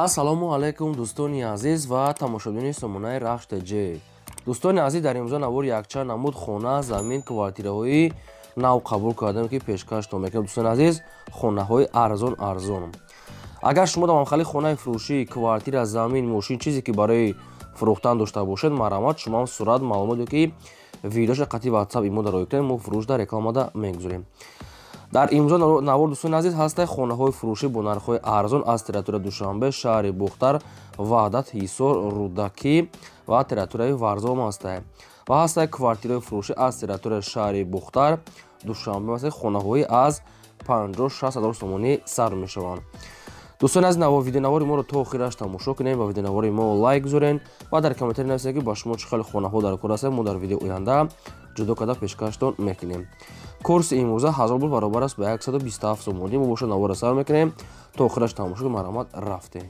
ассалому алайкум дӯстони азиз ва тамошобини сомонаи рахш тж. дӯстони азиз, дар имрӯза навори якчанд намуд хона, замин, квартираҳои нав қабул кардем ки пешкашто мекунем. дӯстони азиз, хонаҳои арзон. агар шумо давомхали хонаи фурӯшӣ, квартира, замин, мошин чизе ки барои фурӯхтан дошта бошед, марҳамат шумо сурат маълумоте ки видеоша қати ватсап имо дар оиктем мо фурӯшда рекламада мегузорем. дар имрӯза навор дӯстони азиз ҳастай хонаҳои фурӯшӣ бо нархҳои арзон аз территорияи Душанбе, шаҳри Бухтар, Ваҳдат, Ҳисор, Рудакӣ ва территорияи Варзом ҳастай. ва ҳастай квартираҳои фурӯшӣ аз территорияи шаҳри Бухтар, Душанбе ҳастай хонаҳои аз 50-60 ҳазор сомонӣ сар мешаванд. дӯстони азиз, видеонавори моро то охираш тамошо кунед ва видеонавори мо лайк гузорен ва дар комментари нависед ки ба шумо чӣ хеле хонаҳо дар кор ҳастанд. мо дар видеои оянда ҷудо карда пешкаштон мекунем. курси имрӯза 1000 рубл баробар аст ба 127 сомонӣ. мо боша навора сар мекунем то охираш тамошо кунед. марҳамат, рафтем.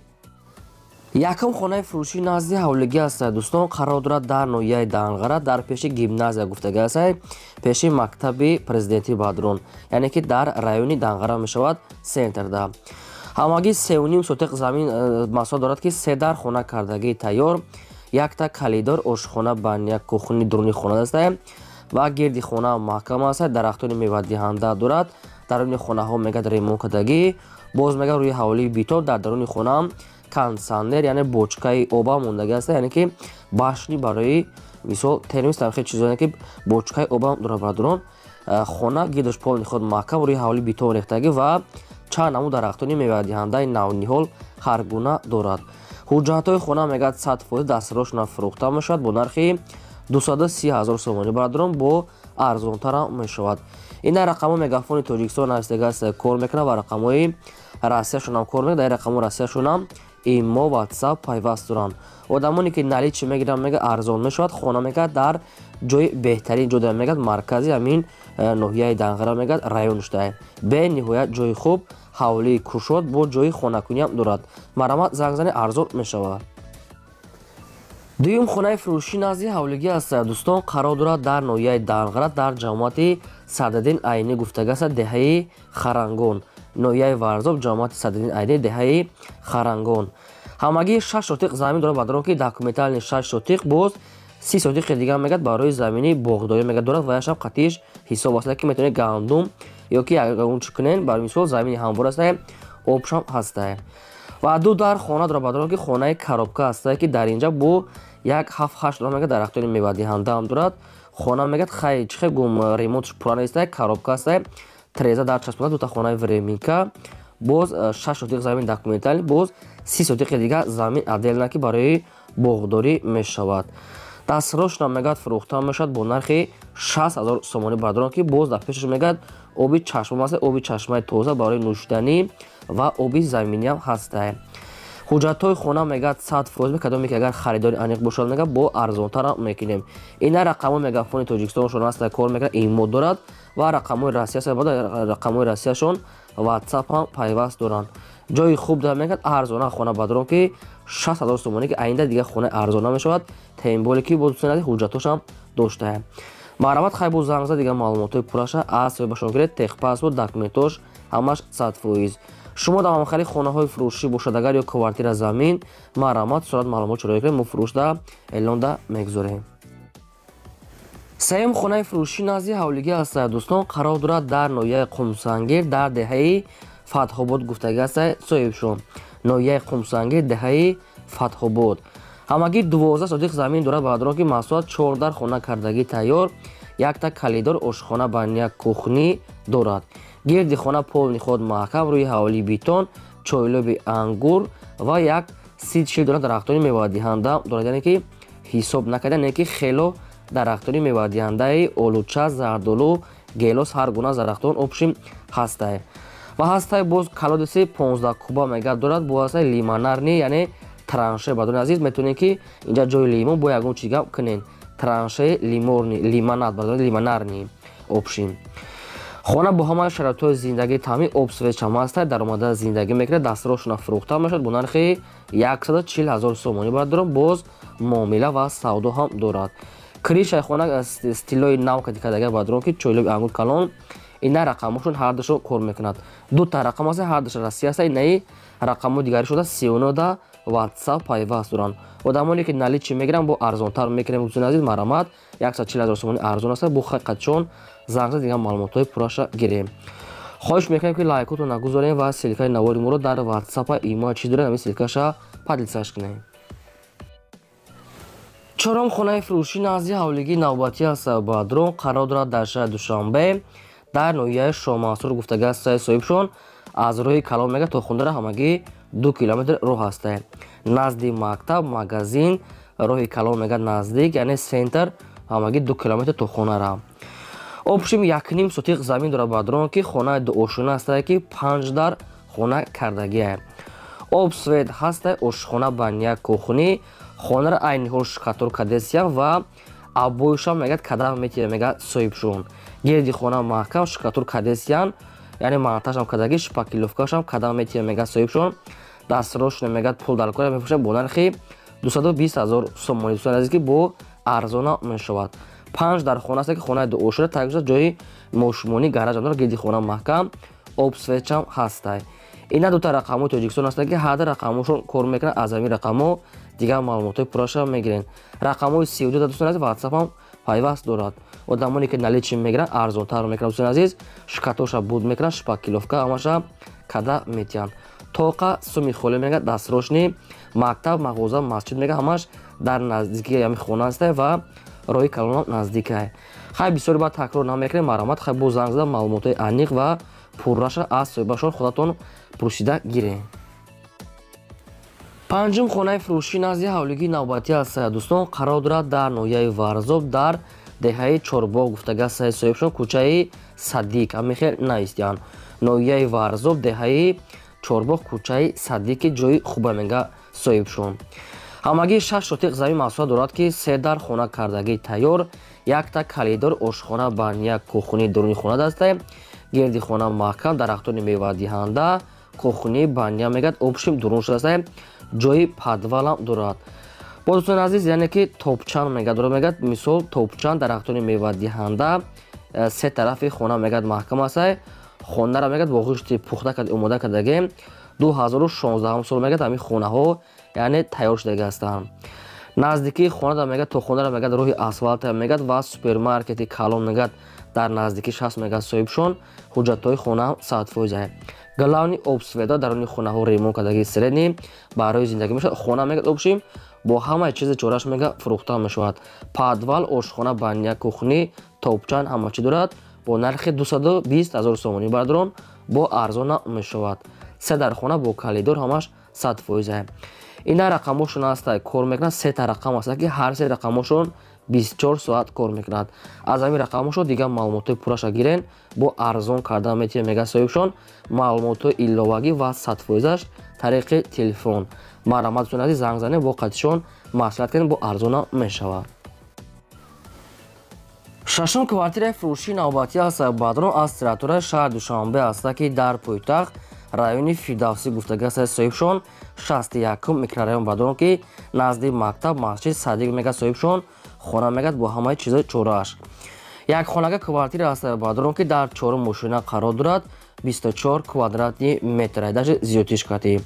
якум хонаи фурӯшӣ назди ҳавлигӣ ҳастад. дӯстон, қарор дорад дар ноҳияи Данғара, дар пеши гимназия гуфтага ҳастад, пеши мактаби президенти Бадрон, яъне ки дар райони Данғара мешавад, центрда. ҳамагӣ 3.5 сотиқ замин маҳсулот дорад ки 3 дар хона кардагии тайёр, якта калидор, ошхона, баня, кухни, дуруни хона ҳастад ва гирди хона маҳкам ҳастад. дарахтони мевадиҳанда дорад. даруни хонаҳо мегӯяд ремонт кардагӣ, боз мегӯяд рӯи ҳавлии битоб. дар даруни хона кондитсионер, яъне бочкаи оба мондагӣ ҳастад, яъне ки башни барои мисол термос тамхи чизоне ки бочкаи оба дорад. бардорон хона гирдаш полни худ маҳкам рӯи ҳавлии битоб рехтагӣ ва чанд намуд дарахтони мевадиҳандаи навниҳол ҳар гуна дорад. ҳуҷҷатҳои хона мегӯяд 100% дастроshна фурӯхта мешавад бо нархи 230 ҳазор сомонӣ. бардорон бо арзонтара мешавад. ина рақамҳо мегафони Тоҷикистон ҳастагӣ кор мекунад ва рақамҳои Россияшонам кор мекунад. дар рақамҳои Россияшонам имо, ватсап пайваст доранд. одамоне ки наличӣ мегиранд мега арзон мешавад. хона мегӯяд дар ҷои беҳтарин ҷо мегӯяд маркази ҳамин ноҳияи Данғара мегӯяд район шуда. бениҳоят ҷои хуб, ҳавлии кушод бо ҷои хонакуниам дорад. марҳамат, занг зане, арзон мешавад. дуюм хонаи фурӯшӣ назди ҳавлигӣ ҳастад. дӯстон, қарор дорад дар ноҳияи Данғара, дар ҷамоати Садиддин Айнӣ гуфтага ҳастад, деҳаи Харангон. ноҳияи Варзоб, ҷамоати Садиддин Айнӣ, деҳаи Харангон. ҳамагӣ 6 сотиқ замин дорад. бадорон ки документални 6 сотиқ боз 30 сотиқи дигар мегӯяд барои замини боғдорӣ мегӯяд дорад ва яшам қатиш ҳисоб ҳастад ки метавонед гандум ё ки ягон чӣ кунен. бар мисол замини ҳамвор ҳастад, обшам ҳастад. ва ду дар хона дорад. бадорон ки хонаи коробка ҳастад ки дар инҷа бо 7-8 дорад мегӯяд. дарахтони мевадиҳандаам дорад. хона мегӯяд хай чӣ хел гум ремонтш пурра нестад. коробка ҳастад, треза дар часпода, дута хонаи временка, боз 6 сотиқ замин документални, боз 30 сотиқи дигар замин отдельна ки барои боғдорӣ мешавад. дастрошна мегӯяд фурӯхта мешавад бо нархи 60 ҳазор сомонӣ. бардорон ки боз дар пешаш мегӯяд оби чашма ҳастад, оби чашмаи тоза барои нӯшиданӣ ва оби заминиам ҳастад. ҳуҷҷатҳои хона мегӯяд 100% кадоме ки агар харидори аниқ бошад мегӯяд бо арзонтара мекунем. ина рақамҳои мегафони Тоҷикистоншон ҳастад, кор мекунад, имо дорад ва рақамҳои Россияшон рақамҳои Россияшон ватсап ҳам пайваст доранд. ҷои хуб дар мегӯяд арзона хона. бадорон ки 60 ҳазор сомонӣ ки аинда дигар хонаи арзона мешавад. тем боле ки бо дӯстони азиз ҳуҷҷатҳошам доштаем. марҳамат, хай бо занг зад дигар маълумотои пурраша аз соҳибашон гиред. техпаспорт, документош ҳамаш 100%. шумо давомхали хонаҳои фурӯшӣ бошад агар ё квартира, замин, марҳамат, сурат маълумот шуроӣ кунед. мо фурӯшда эълонда мегузорем. сеюм хонаи фурӯшӣ назди ҳавлигӣ ҳастад. дӯстон, қарор дорад дар ноҳияи Қумсангир, дар деҳаи Фатҳобод гуфтага ҳастад. соҳибшон ноҳияи Қумсангир, деҳаи Фатҳобод. ҳамагӣ 12 сотиқ замин дорад. бадорон ки маҳсулот 4 дар хона кардагии тайёр, якта калидор, ошхона, баня, кухни дорад. гирди хона полни худ маҳкам, рӯи ҳавлии битон, чойлоби ангур ва як сидшил дорад. дарахтони мевадиҳанда дорад, яъне ки ҳисоб накарда, не ки хело дарахтони мевадиҳандаи олуча, зардолу, гелос, ҳар гуна зарахтон обшим ҳастад. ва ҳастаи боз колодеси 15 куба мегӯяд дорад. бо ҳастаи лимонарни, яъне транше. бадони азиз метавонед ки инҷа ҷои лимон бо ягон чиз гап кунен. траншаи лимонад, бадони лимонарни обшим. хона бо ҳамаи шароитҳои зиндагӣ таъмин, об свечам ҳастад. даромада зиндагӣ мекунад. дастрошна фурӯхта мешавад бо нархи 140 ҳазор сомонӣ. бардорон боз муомила ва савдо ҳам дорад. кришаи хона стилои нав кардагӣ. бардорон ки чойлоби ангур калон ина рақамошон ҳардушон кор мекунад. Дута рақам аст, ҳардушон Россия аст, инаи рақамҳои дигари шуда сионода WhatsApp пайваст доранд. одамоне ки налид чӣ мегиранд бо арзонтар мекунем. дӯстони азиз марамат 140 000 сомонӣ арзон аст. бо ҳақиқатшон занг зад, дигар маълумотҳои пурраша гирем. хоҳиш мекунем ки лайкотро нагузорем ва силкаи навори моро дар WhatsApp има чӣ дорем ҳамин силкаша подлицаш кунем. чорум хонаи фурӯшӣ назди ҳавлигии навбатӣ аст. Бадрон қарор дорад дар шаҳри Душанбе дар ноҳияи Шоҳмансур гуфтага соҳибшон аз роҳи калон мега то хунара ҳамагӣ 2 километр роҳ аст. назди мактаб, магазин, роҳи калон мега наздик, яъне сентр ҳамагӣ 2 километр то хонара. обшим 1.5 сотиқ замин дорад Бадрон ки хонаи дуошуна аст ки 5 дар хона кардагӣ. обсвет ҳаст, ошхона баня кухни, хонара айни ҳол шкатор кадесия ва абоишам мегад кадам метира мега соҳибшон. гирди хона маҳкам шкатор кадесиян, яъне монтажам кардагӣ, шпаклёвкашам кадам метира мега соҳибшон. дастрошне мегад пул дар кора мефурӯшад бо нархи 220 000 сомонӣ. дӯстони азиз ки бо арзона мешавад. 5 дар хона аст ки хонаи дуошуна такҷа ҷои мошумонӣ гаражам дорад. гирди хона маҳкам, обсветчам ҳастай. ина дута рақамҳои Тоҷикистон аст ки ҳарда рақамҳошон кор мекунад. аз ҳамин рақамҳо дигар маълумотҳои пурраша мегирен. рақамҳои 32 дӯстони азиз WhatsApp ҳам пайваст дорад. одамоне ки налид чӣ мегиранд арзонтар мекунад. дӯстони азиз шкатоша буд мекунад, шпаклёвка ҳамаша када метиҳанд. тоқа суми холӣ мегӯяд, дастрошни мактаб, мағоза, масҷид мега ҳамаш дар наздикии ҳамин хона аст ва роҳи калонам наздик ай. хай бисёри баъд такрор намекунем. марамат хай бо занг зада маълумотҳои аниқ ва пурраша аз соҳибашон худатон пурсида гирем. панҷум хонаи фурӯшӣ назди ҳавлигии навбатӣ аст. дӯстон қарор дорад дар ноҳияи Варзоб дар деҳаи Чорбоғ гуфтага соҳибшон кӯчаи Садиқ амихел наистиян. ноҳияи Варзоб деҳаи Чорбоғ кӯчаи Садиқи ҷои хуба мега соҳибшон. ҳамагӣ 6 сотиқ замин маҳсулот дорад ки 3 дар хона кардагӣ тайёр, 1 та калидор, ошхона, баня, кухни, дуруни хона даст. гирди хона маҳкам, дарахтони мевадиҳанда, кухни, баня мегад обшим дурун шудааст. ҷои падвалам дорад. бо дӯстони азиз яъне ки топчан мегад дорад. мегад мисол топчан, дарахтони мевадиҳанда, се тарафи хона мегад маҳкам аст. хонара мегад бо ғӯшти пухта карда омода кардагӣ 2016 сол мегад ҳамин хонаҳо яъне тайёр шудагӣ ҳастанд. наздикии хона мегад то хонара мегад роҳи асфалт мегад ва супермаркети калон мегад дар наздикӣ 60 мегад соҳибшон. ҳуҷҷатҳои хона 100%. галавни обсведа даруни хонаҳо ремонт кардагӣ средни барои зиндагӣ мешавад. хона мегад обшим бо ҳамаи чизи чораш мега фурӯхта мешавад. падвал, ошхона, баня, кухни, топчан ҳама чӣ дорад. бо нархи 220 000 сомонӣ Бадрон бо арзона мешавад. 3 дар хона бо калидор ҳамаш 100%. ина рақамошон аст кор мекунад. 3 та рақам аст ки ҳар се рақамошон 24 соат кор мекунад. аз ҳамин рақамошон дигар маълумотҳои пурраша гирен бо арзон кардан метиҳем мега соҳибшон. маълумотҳои иловагӣ ва 100%аш тариқи телефон. марамат дӯстони азиз занг занем бо қатишон маслиҳат кунем бо арзона мешавад. шашум квартираи фурӯшии навбатӣ аст. Бадрон аз территорияи шаҳри Душанбе аст ки дар пойтахт райони Фирдавсӣ гуфтага соҳибшон 61 микрорайон Бадрон ки назди мактаб, масҷид, Садиқ мега соҳибшон. хона мегад бо ҳамаи чизои чорааш. як хонага квартира аст Бадрон ки дар 4 мошина қарор дорад. 24 квадратни метр даже зиёдтишкати.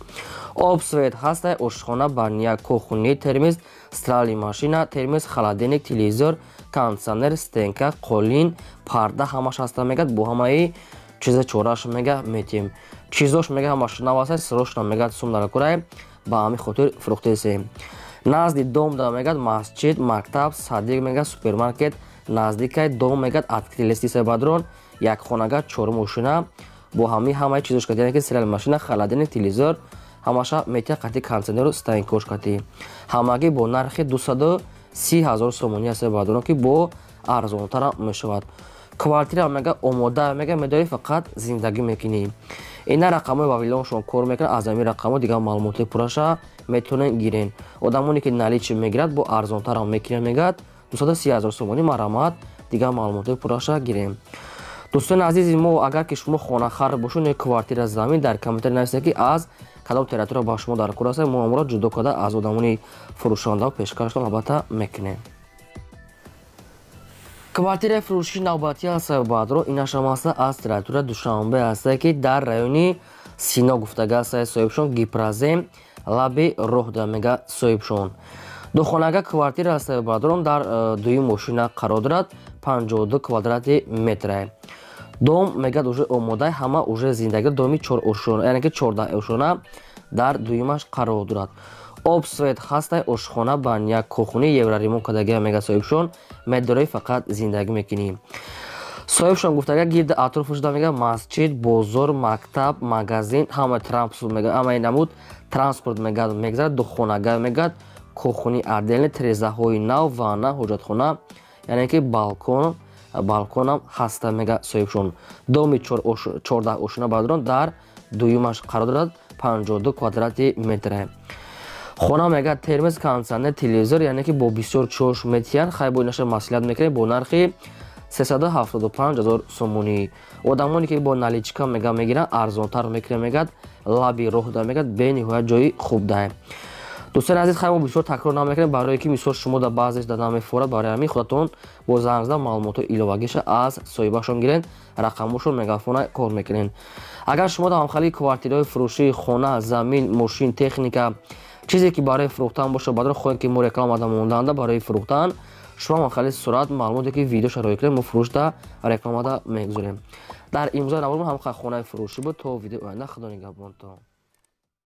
обсвет ҳаст, ошхона, баня, кухни, термиз, стиральни машина, термиз, холодильник, телевизор, кондитсионер, стенка, қолин, парда ҳамаш ҳаста мегад бо ҳамаи чизи чораш мега метим. чизош мега ҳамаш наваст, срошна мегад сум даракурай ба ҳамин хотир фурӯхтесем. назди дом да мегад масҷид, мактаб, Садиқ мега супермаркет, наздикай дом мегад откритый лестница Бадрон. як хонага 4 мошина бо ҳамаи чизош кати, яъне ки стиральни машина, холодильник, телевизор ҳамаша метиҳад қати кондитсионеру станкош кати. ҳамагӣ бо нархи 230 000 сомонӣ аст Бадрон ки бо арзонтара мешавад. квартира мега омода мега медори фақат зиндагӣ мекунӣ. ина рақамҳои вавилоншон кор мекунад. аз ҳамин рақамҳо дигар маълумоти пурраша метавонед гирен. одамоне ки налид чӣ мегирад бо арзонтара мекунад мегад 230 000 сомонӣ. марамат дигар маълумоти пурраша гирем. дӯстони азизи мо агар ки шумо хонахар бошед ё квартира замин дар комментар нависед ки аз кадом территория ба шумо дар кор аст, мо амро ҷудо карда аз одамони фурӯшанда пешкашон албатта мекунем. квартираи фурӯшиши навбатии Асаибадро инашамаса аз территорияи Душанбе ҳастае, ки дар райони Сино гуфтага ҳастае соҳибшон Гипразем лаби роҳ дар мега соҳибшон. Духонага квартира Асаибадрон дар дуюм мошина қарор дорад, 52 квадрати метре. Дом мегад уже омода, ҳама уже зиндаги доми 4 ошона, яъне ки 14 ошона дар дуюмаш қарор дорад. об свет ҳастай, ошхона баня, кухни евра ремонт кардагия мега соҳибшон, медорӣ фақат зиндагӣ мекунӣ. Соҳибшон гуфтага гирди атрофаш да мега масҷид, бозор, мактаб, магазин, ҳама транспорт мега, ҳамаи намуд транспорт мегад мегзарад, духонага мегад, кухни арделни, трезаҳои нав, ванна, ҳоҷатхона, яъне ки балконам ҳаста мега соҳибшон. Доми 14 ошона бадрон дар дуюмаш қарор дорад, 52 квадрати метре. хона мегад термос, кондитсионер, телевизор, яъне ки бо бисёр чош метиян, хайбо инаша маслиҳат мекунем бо нархи 375 000 сомонӣ. одамоне ки бо наличка мега мегиранд арзонтар мекунем, мегад лаби роҳ да мегад бениҳоят ҷои хуб дае. дӯстони азиз, хаймо бисёр такрор намекунем, барое ки мисол шумо дар баъзеш дар намефорад, барои ҳамин худатон бо занг зада маълумоти иловагиша аз соҳибашон гирен, рақамошон мегафона кор мекунен. агар шумо дар ҳамхалии квартираҳои фурӯшии хона, замин, мошин, техника, чизе ки барои фурӯхтан боша, бадро хоҳем ки мо реклама дар мондаанда барои фурӯхтан, шумо ҳамхалии сурат маълумоте ки видеоша роя кунем, мо фурӯшда рекламада мегузорем. дар имзои навор ҳамхал хонаи фурӯшӣ буд. То видеои оянда худо нигаҳбонтон.